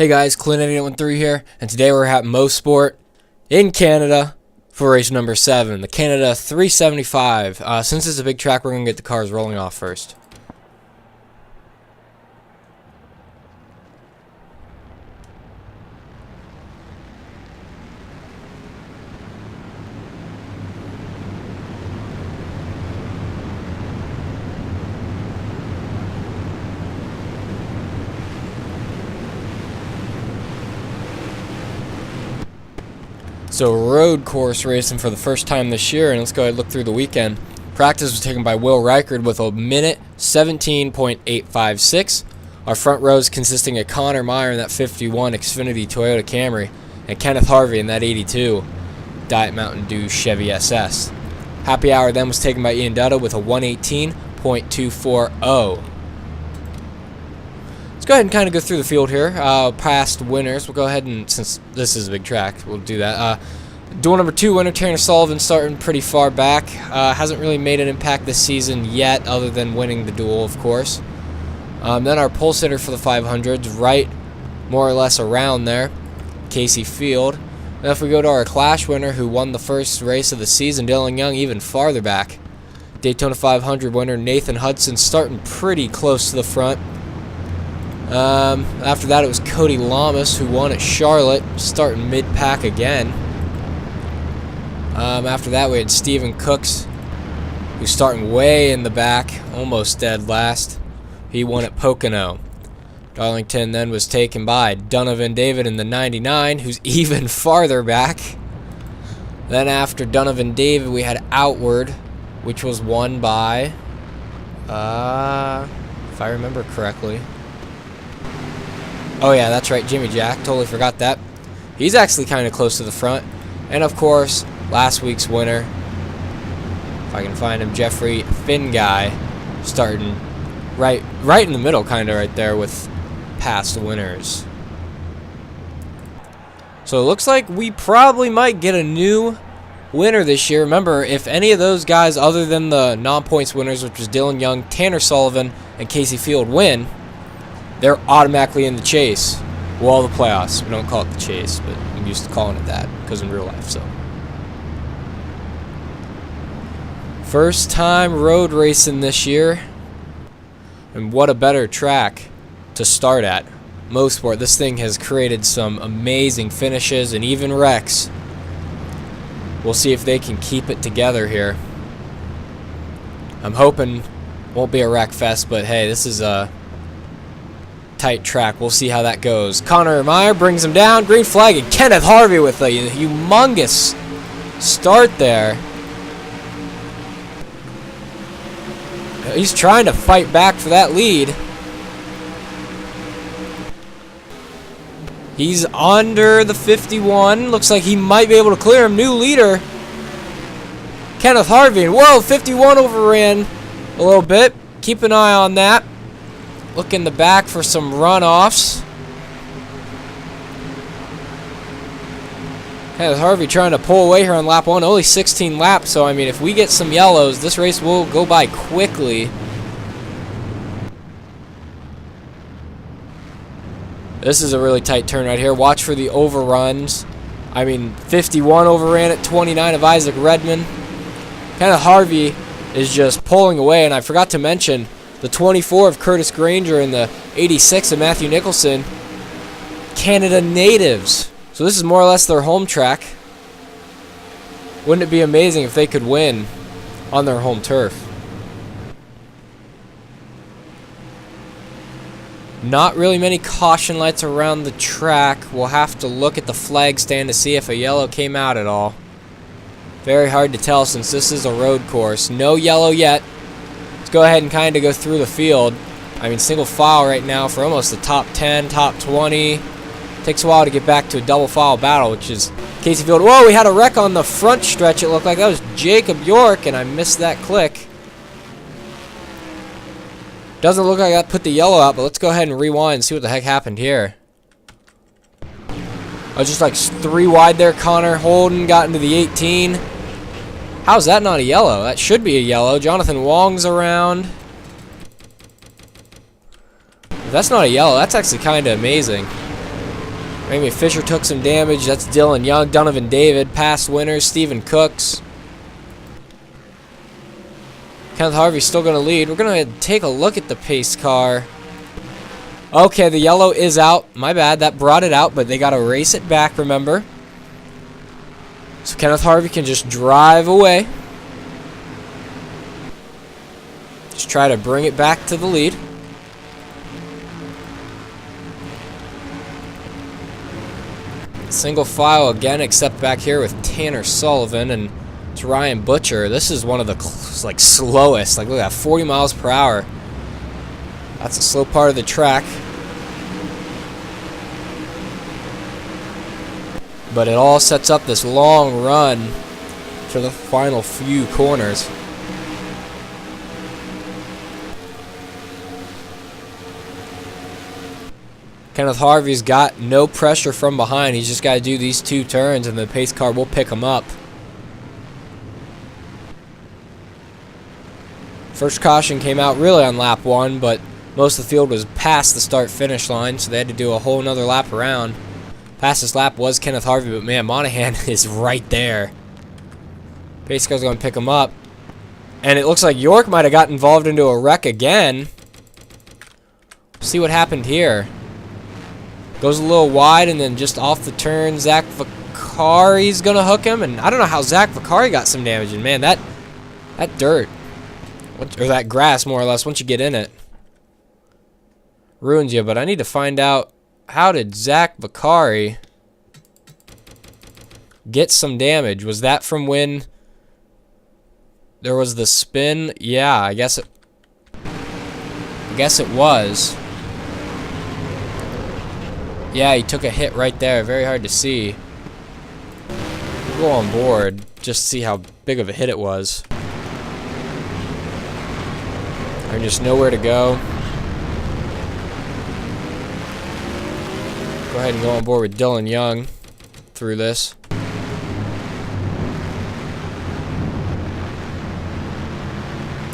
Hey guys, Clint8813 here, and today we're at Mosport in Canada for race number 7, the Canada 375. Since it's a big track, we're going to get the cars rolling off first. So road course racing for the first time this year, and let's go ahead and look through the weekend. Practice was taken by Will Reichard with a minute 17.856. Our front rows consisting of Connor Meyer in that 51 Xfinity Toyota Camry and Kenneth Harvey in that 82 Diet Mountain Dew Chevy SS. Happy hour then was taken by Ian Dutta with a 118.240. Let's go ahead and kind of go through the field here. Past winners. We'll go ahead and, since this is a big track, we'll do that. Duel number 2 winner, Tanner Sullivan, starting pretty far back. Hasn't really made an impact this season yet, other than winning the duel, of course. Then our pole sitter for the 500s, right more or less around there, Casey Field. Now if we go to our Clash winner, who won the first race of the season, Dylan Young, even farther back. Daytona 500 winner, Nathan Hudson, starting pretty close to the front. After that, it was Cody Lamas who won at Charlotte, starting mid-pack again. After that, we had Steven Cooks, who's starting way in the back, almost dead last. He won at Pocono. Darlington then was taken by Donovan David in the 99, who's even farther back. Then after Donovan David, we had Outward, which was won by, if I remember correctly. Oh yeah, that's right, Jimmy Jack. Totally forgot that. He's actually kind of close to the front. And of course, last week's winner, if I can find him, Jeffrey Finguy, starting right in the middle, kind of right there with past winners. So it looks like we probably might get a new winner this year. Remember, if any of those guys other than the non-points winners, which was Dylan Young, Tanner Sullivan, and Casey Field, win, they're automatically in the chase. Well, the playoffs. We don't call it the chase, but I'm used to calling it that because in real life, so. First time road racing this year. And what a better track to start at. Mosport. This thing has created some amazing finishes and even wrecks. We'll see if they can keep it together here. I'm hoping it won't be a wreck fest, but hey, this is a tight track. We'll see how that goes. Connor Meyer brings him down. Green flag, and Kenneth Harvey with a humongous start there. He's trying to fight back for that lead. He's under the 51. Looks like he might be able to clear him. New leader, Kenneth Harvey. And whoa, 51 overran a little bit. Keep an eye on that. Look in the back for some runoffs. Kenneth Harvey trying to pull away here on lap 1. Only 16 laps, so I mean, if we get some yellows, this race will go by quickly. This is a really tight turn right here. Watch for the overruns. I mean, 51 overran at 29 of Isaac Redman. Kenneth Harvey is just pulling away, and I forgot to mention the 24 of Curtis Granger and the 86 of Matthew Nicholson, Canada natives. So this is more or less their home track. Wouldn't it be amazing if they could win on their home turf? Not really many caution lights around the track. We'll have to look at the flag stand to see if a yellow came out at all. Very hard to tell since this is a road course. No yellow yet. Go ahead and kind of go through the field. I mean, single file right now for almost the top 10, top 20. Takes a while to get back to a double file battle, which is Casey Field. Whoa, we had a wreck on the front stretch. It looked like that was Jacob York, and I missed that click. Doesn't look like I put the yellow out, but let's go ahead and rewind and see what the heck happened here. I was just like 3 wide there. Connor Holden got into the 18. How's that not a yellow? That should be a yellow. Jonathan Wong's around. If that's not a yellow, that's actually kind of amazing. Amy Fisher took some damage. That's Dylan Young. Donovan David, past winners. Stephen Cooks. Kenneth Harvey's still going to lead. We're going to take a look at the pace car. Okay, the yellow is out. My bad. That brought it out, but they got to race it back, remember? So Kenneth Harvey can just drive away. Just try to bring it back to the lead. Single file again, except back here with Tanner Sullivan and it's Ryan Butcher. This is one of the slowest. Like, look at that, 40 miles per hour. That's a slow part of the track. But it all sets up this long run for the final few corners. Kenneth Harvey's got no pressure from behind. He's just got to do these 2 turns and the pace car will pick him up. First caution came out really on lap 1, but most of the field was past the start-finish line, so they had to do a whole nother lap around. Fastest lap was Kenneth Harvey, but man, Monahan is right there. Pace car's going to pick him up. And it looks like York might have got involved into a wreck again. See what happened here. Goes a little wide, and then just off the turn, Zach Vicari's going to hook him. And I don't know how Zach Vicari got some damage. And man, that dirt, or that grass more or less, once you get in it, ruins you. But I need to find out, how did Zach Vicari get some damage? Was that from when there was the spin? Yeah, I guess it was. Yeah, he took a hit right there. Very hard to see. We'll go on board just to see how big of a hit it was. There's just nowhere to go. Go ahead and go on board with Dylan Young through this.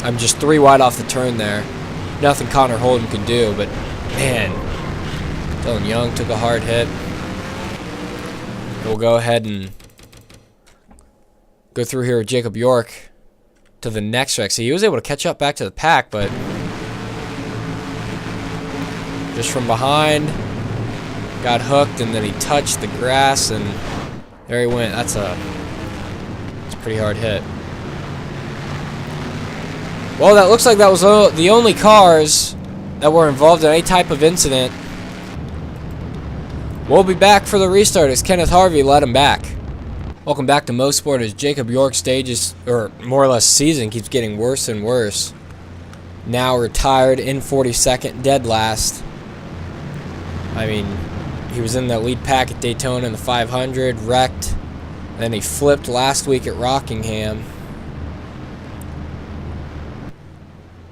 I'm just 3 wide off the turn there. Nothing Connor Holden could do, but man, Dylan Young took a hard hit. We'll go ahead and go through here with Jacob York to the next wreck. See, he was able to catch up back to the pack, but just from behind, got hooked, and then he touched the grass, and there he went. That's a pretty hard hit. Well, that looks like that was the only cars that were involved in any type of incident. We'll be back for the restart as Kenneth Harvey led him back. Welcome back to Mosport as Jacob York's stages, or more or less season, keeps getting worse and worse. Now retired in 42nd, dead last. I mean, he was in the lead pack at Daytona in the 500, wrecked. Then he flipped last week at Rockingham.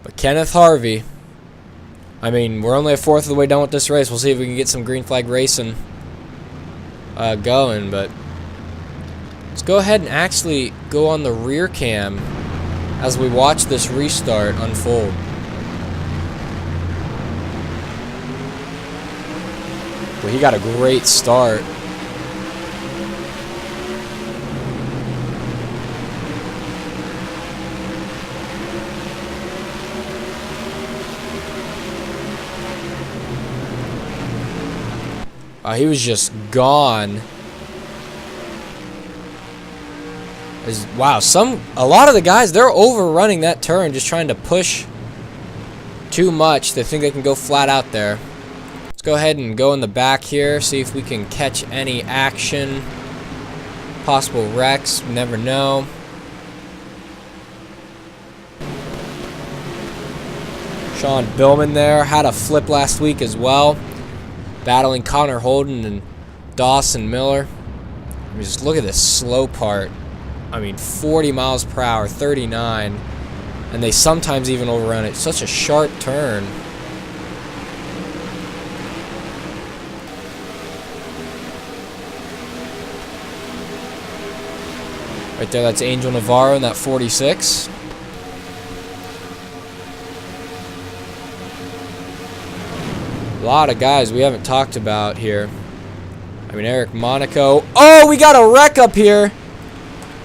But Kenneth Harvey, I mean, we're only a fourth of the way done with this race. We'll see if we can get some green flag racing going. But let's go ahead and actually go on the rear cam as we watch this restart unfold. Well, he got a great start. He was just gone. Wow, a lot of the guys, they're overrunning that turn, just trying to push too much. They think they can go flat out there. Let's go ahead and go in the back here, see if we can catch any action. Possible wrecks, never know. Sean Billman there, had a flip last week as well. Battling Connor Holden and Dawson Miller. I mean, just look at this slow part. I mean, 40 miles per hour, 39. And they sometimes even overrun it. Such a sharp turn. Right there, that's Angel Navarro in that 46. A lot of guys we haven't talked about here. I mean, Eric Monaco. Oh, we got a wreck up here.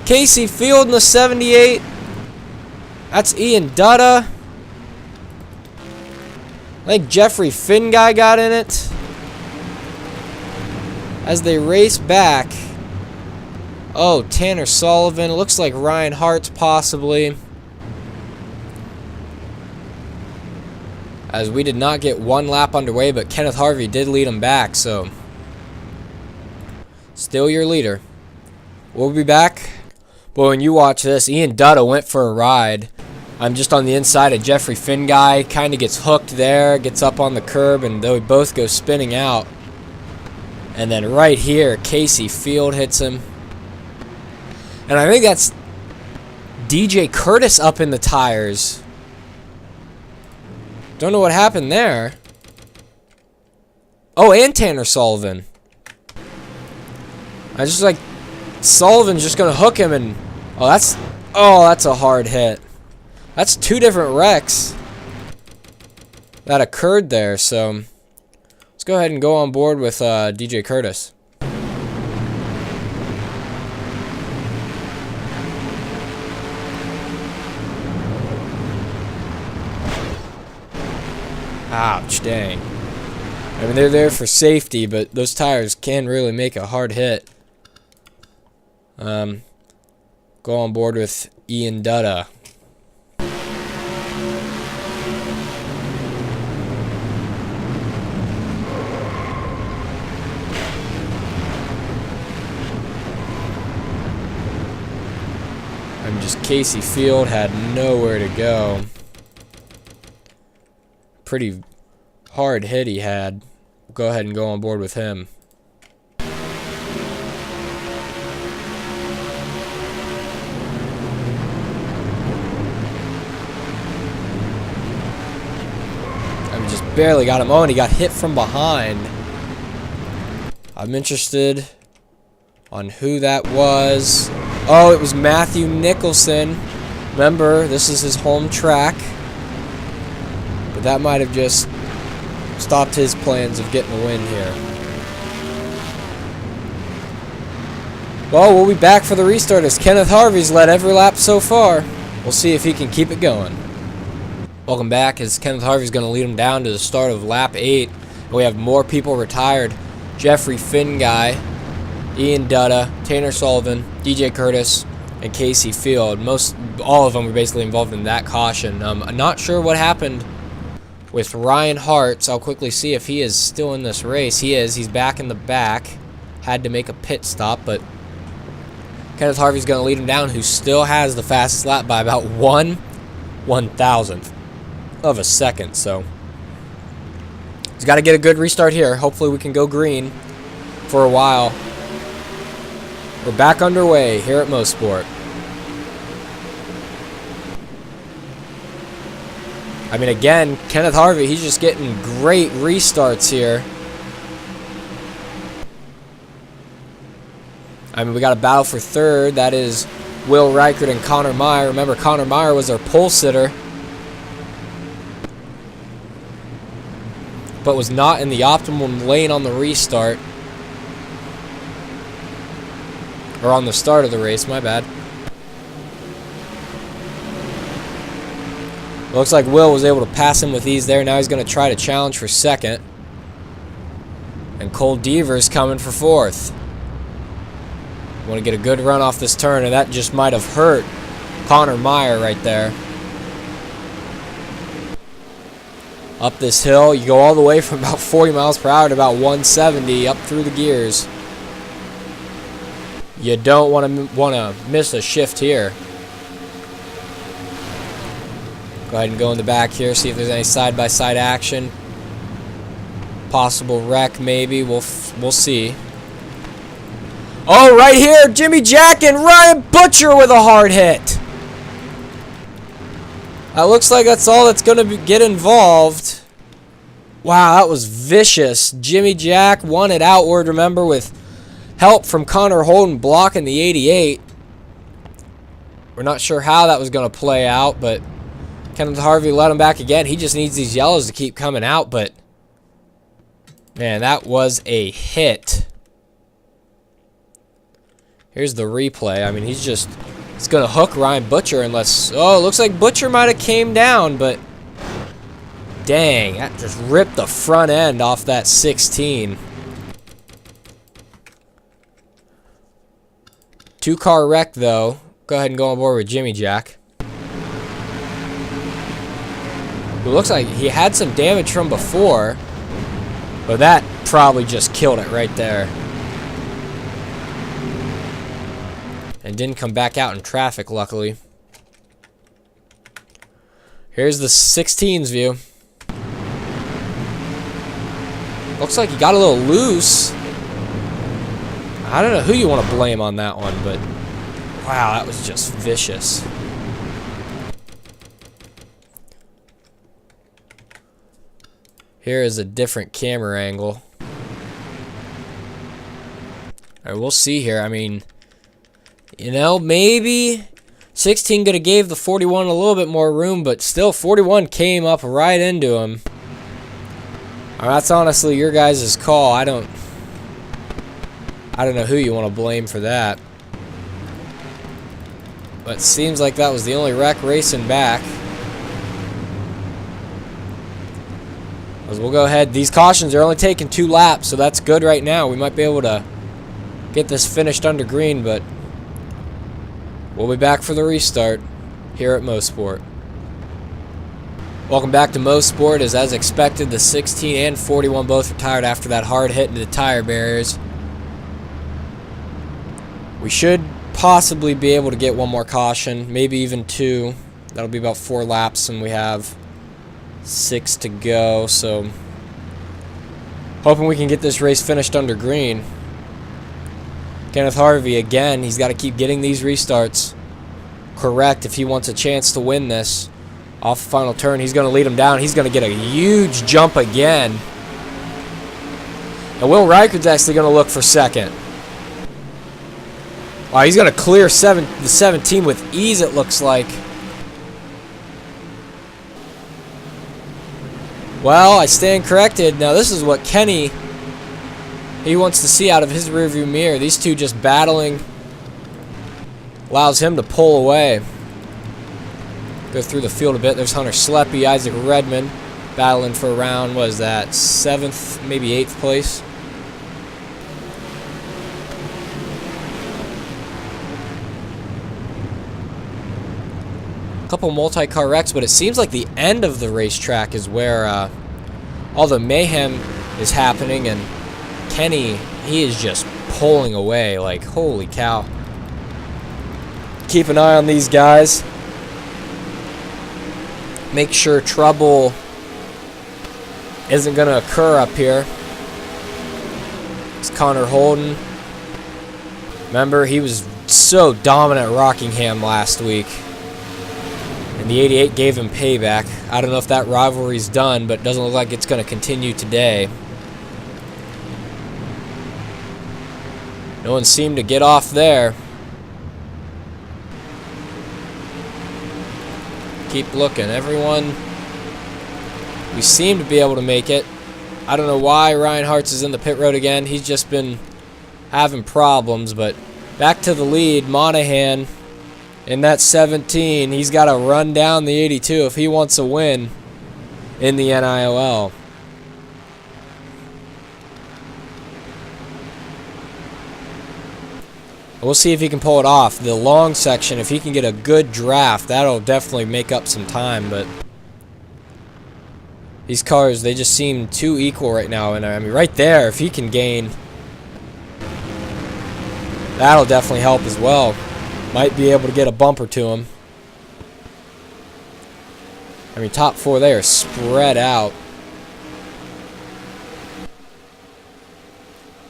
Casey Field in the 78. That's Ian Dutta. I think Jeffrey Finn guy got in it. As they race back. Oh, Tanner Sullivan. It looks like Ryan Hart's possibly. As we did not get one lap underway, but Kenneth Harvey did lead him back, so still your leader. We'll be back. Boy, when you watch this, Ian Dutta went for a ride. I'm just on the inside of Jeffrey Finn guy. Kind of gets hooked there, gets up on the curb, and they both go spinning out. And then right here, Casey Field hits him. And I think that's DJ Curtis up in the tires. Don't know what happened there. Oh, and Tanner Sullivan. I just like Sullivan's just gonna hook him and that's a hard hit. That's two different wrecks that occurred there, so let's go ahead and go on board with DJ Curtis. Ouch, dang. I mean, they're there for safety, but those tires can really make a hard hit. Go on board with Ian Dutta. I'm just Casey Field had nowhere to go. Pretty hard hit he had. We'll go ahead and go on board with him. I just barely got him. Oh, and he got hit from behind. I'm interested on who that was. Oh, it was Matthew Nicholson. Remember, this is his home track. But that might have just stopped his plans of getting a win here. Well, we'll be back for the restart as Kenneth Harvey's led every lap so far. We'll see if he can keep it going. Welcome back as Kenneth Harvey's going to lead him down to the start of lap 8. And we have more people retired. Jeffrey Finn guy, Ian Dutta, Tanner Sullivan, DJ Curtis, and Casey Field. All of them were basically involved in that caution. I'm not sure what happened with Ryan Hart, so I'll quickly see if he is still in this race. He is. He's back in the back. Had to make a pit stop, but Kenneth Harvey's going to lead him down, who still has the fastest lap by about 1/1000th of a second. So he's got to get a good restart here. Hopefully we can go green for a while. We're back underway here at Mosport. I mean, again, Kenneth Harvey, he's just getting great restarts here. I mean, we got a battle for third. That is Will Reichert and Connor Meyer. Remember, Connor Meyer was our pole sitter, but was not in the optimal lane on the restart. Or on the start of the race, my bad. Looks like Will was able to pass him with ease there. Now he's going to try to challenge for second. And Cole Deaver's coming for fourth. Want to get a good run off this turn, and that just might have hurt Connor Meyer right there. Up this hill, you go all the way from about 40 miles per hour to about 170 up through the gears. You don't want to miss a shift here. Go ahead and go in the back here, see if there's any side-by-side action. Possible wreck, maybe. We'll see. Oh, right here, Jimmy Jack and Ryan Butcher with a hard hit. That looks like that's all that's going to get involved. Wow, that was vicious. Jimmy Jack won it outward, remember, with help from Connor Holden blocking the 88. We're not sure how that was going to play out, but Kenneth Harvey let him back again. He just needs these yellows to keep coming out, but man, that was a hit. Here's the replay. I mean, he's going to hook Ryan Butcher unless... Oh, it looks like Butcher might have came down, but... Dang, that just ripped the front end off that 16. 2-car wreck, though. Go ahead and go on board with Jimmy Jack. It looks like he had some damage from before, but that probably just killed it right there. And didn't come back out in traffic, luckily. Here's the 16's view. Looks like he got a little loose. I don't know who you want to blame on that one, but wow, that was just vicious. Here is a different camera angle. Alright, we'll see here. I mean, you know, maybe 16 could have gave the 41 a little bit more room, but still 41 came up right into him. That's honestly your guys' call. I don't know who you want to blame for that. But it seems like that was the only wreck racing back. As we'll go ahead. These cautions are only taking 2 laps, so that's good right now. We might be able to get this finished under green, but we'll be back for the restart here at Mosport. Welcome back to Mosport. As expected, the 16 and 41 both retired after that hard hit into the tire barriers. We should possibly be able to get one more caution, maybe even 2. That'll be about 4 laps, and we have 6 to go, so hoping we can get this race finished under green. Kenneth Harvey, again, he's got to keep getting these restarts correct if he wants a chance to win this. Off the final turn, he's going to lead him down. He's going to get a huge jump again. And Will Reichard's actually going to look for second. Wow, he's going to clear the 17 with ease, it looks like. Well, I stand corrected. Now, this is what Kenny, he wants to see out of his rearview mirror. These two just battling allows him to pull away. Go through the field a bit. There's Hunter Sleppy, Isaac Redmond battling for around, what is that, 7th, maybe 8th place. A couple multi-car wrecks, but it seems like the end of the racetrack is where all the mayhem is happening, and Kenny, he is just pulling away like, holy cow. Keep an eye on these guys. Make sure trouble isn't going to occur up here. It's Connor Holden. Remember, he was so dominant at Rockingham last week. And the 88 gave him payback. I don't know if that rivalry's done, but it doesn't look like it's going to continue today. No one seemed to get off there. Keep looking. Everyone, we seem to be able to make it. I don't know why Ryan Hartz is in the pit road again. He's just been having problems, but back to the lead. Monahan in that 17. He's got to run down the 82 if he wants a win in the NIOL. We'll see if he can pull it off. The long section, if he can get a good draft, that'll definitely make up some time, but these cars, they just seem too equal right now, and I mean, right there, if he can gain, that'll definitely help as well. Might be able to get a bumper to him. I mean, top 4, they are spread out.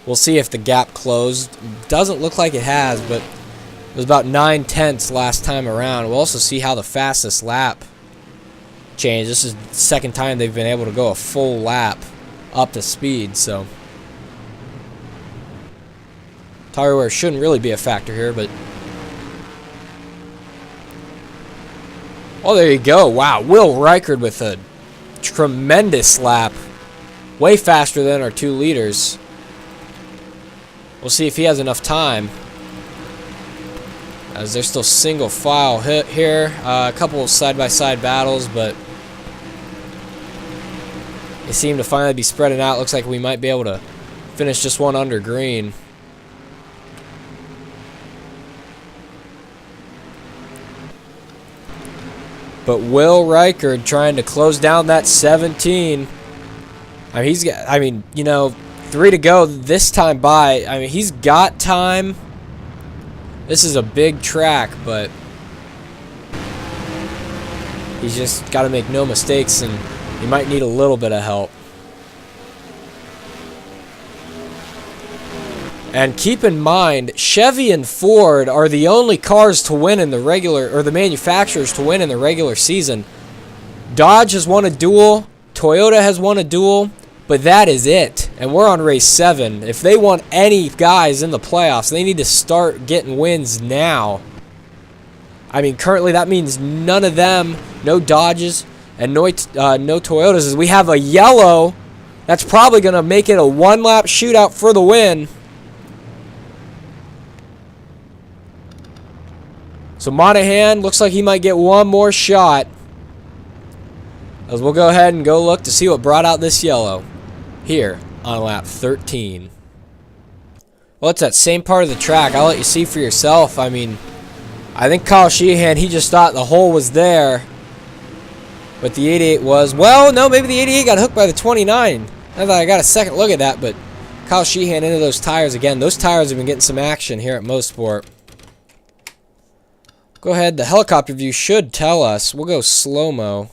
We'll see if the gap closed. Doesn't look like it has, but it was about 9/10 last time around. We'll also see how the fastest lap changed. This is the second time they've been able to go a full lap up to speed, so tire wear shouldn't really be a factor here, but oh, there you go. Wow, Will Reichard with a tremendous lap. Way faster than our 2 leaders. We'll see if he has enough time. as they're still single file hit here. A couple side-by-side battles, but they seem to finally be spreading out. Looks like we might be able to finish just one under green. But Will Reichard trying to close down that 17. I mean, you know, 3 to go this time by. I mean, he's got time. This is a big track, but he's just got to make no mistakes, and he might need a little bit of help. And keep in mind, Chevy and Ford are the only cars to win in the regular, or the manufacturers to win in the regular season. Dodge has won a duel, Toyota has won a duel, but that is it. And we're on race 7. If they want any guys in the playoffs, they need to start getting wins now. I mean, currently that means none of them, no Dodges, and no Toyotas. As we have a yellow, that's probably going to make it a one-lap shootout for the win. So Monahan looks like he might get one more shot. As we'll go ahead and go look to see what brought out this yellow here on lap 13. Well, it's that same part of the track. I'll let you see for yourself. I mean, I think Kyle Sheehan, he just thought the hole was there. But the 88 was. Well, no, maybe the 88 got hooked by the 29. I thought I got a second look at that, but Kyle Sheehan into those tires again. Those tires have been getting some action here at Mosport. Go ahead, the helicopter view should tell us. We'll go slow-mo.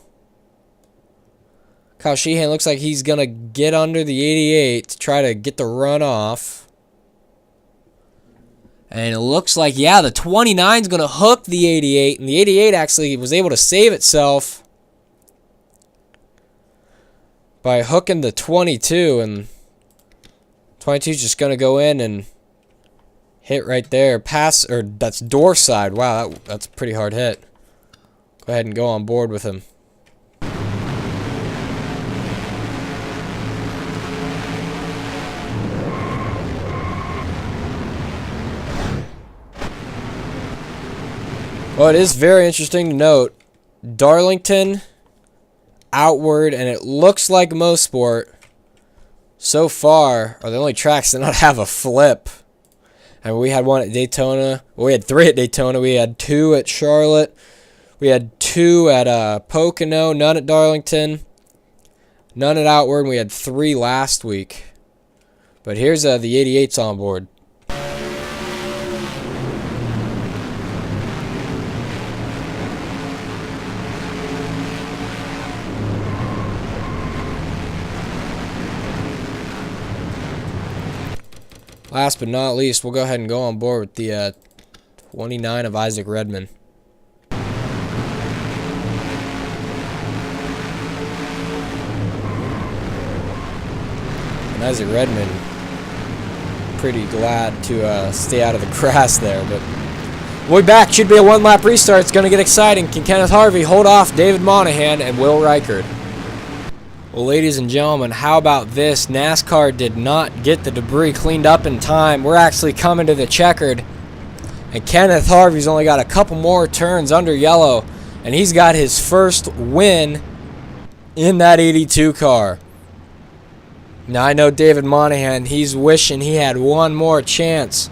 Kyle Sheehan looks like he's going to get under the 88 to try to get the run off. And it looks like, yeah, the 29 is going to hook the 88. And the 88 actually was able to save itself by hooking the 22. And 22 is just going to go in and hit right there. Pass, or that's door side. Wow, that's a pretty hard hit. Go ahead and go on board with him. Well, it is very interesting to note, Darlington, Outward, and it looks like Mosport so far are the only tracks that not have a flip. And we had one at Daytona. Well, we had 3 at Daytona. We had 2 at Charlotte. We had 2 at Pocono. None at Darlington. None at Outward. And we had 3 last week. But here's the 88's on board. Last but not least, we'll go ahead and go on board with the 29 of Isaac Redman. And Isaac Redman, pretty glad to stay out of the grass there. But we'll be back. Should be a one-lap restart. It's going to get exciting. Can Kenneth Harvey hold off David Monahan and Will Reichard? Well, ladies and gentlemen, how about this? NASCAR did not get the debris cleaned up in time. We're actually coming to the checkered. And Kenneth Harvey's only got a couple more turns under yellow. And he's got his first win in that 82 car. Now, I know David Monahan, he's wishing he had one more chance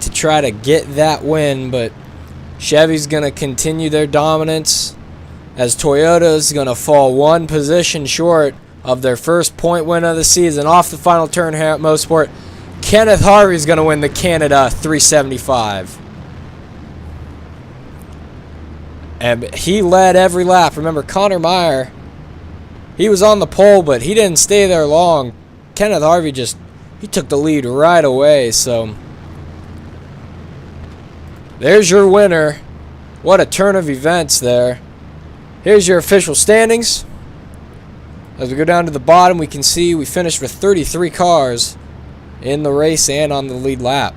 to try to get that win. But Chevy's going to continue their dominance, as Toyota's going to fall one position short of their first point win of the season. Off the final turn here at Mosport, Kenneth Harvey's going to win the Canada 375. And he led every lap. Remember, Connor Meyer, he was on the pole, but he didn't stay there long. Kenneth Harvey he took the lead right away. So there's your winner. What a turn of events there. Here's your official standings. As we go down to the bottom, we can see we finished with 33 cars in the race and on the lead lap.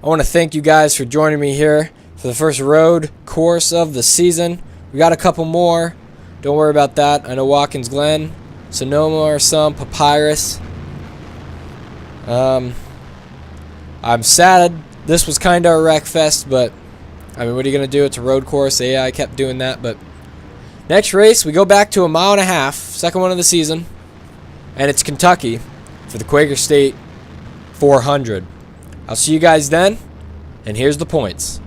I want to thank you guys for joining me here for the first road course of the season. We got a couple more. Don't worry about that. I know Watkins Glen, Sonoma or some, Papyrus. I'm sad this was kind of a wreck fest, but I mean, what are you going to do? It's a road course. Yeah, I kept doing that, but next race, we go back to a mile and a half, second one of the season, and it's Kentucky for the Quaker State 400. I'll see you guys then, and here's the points.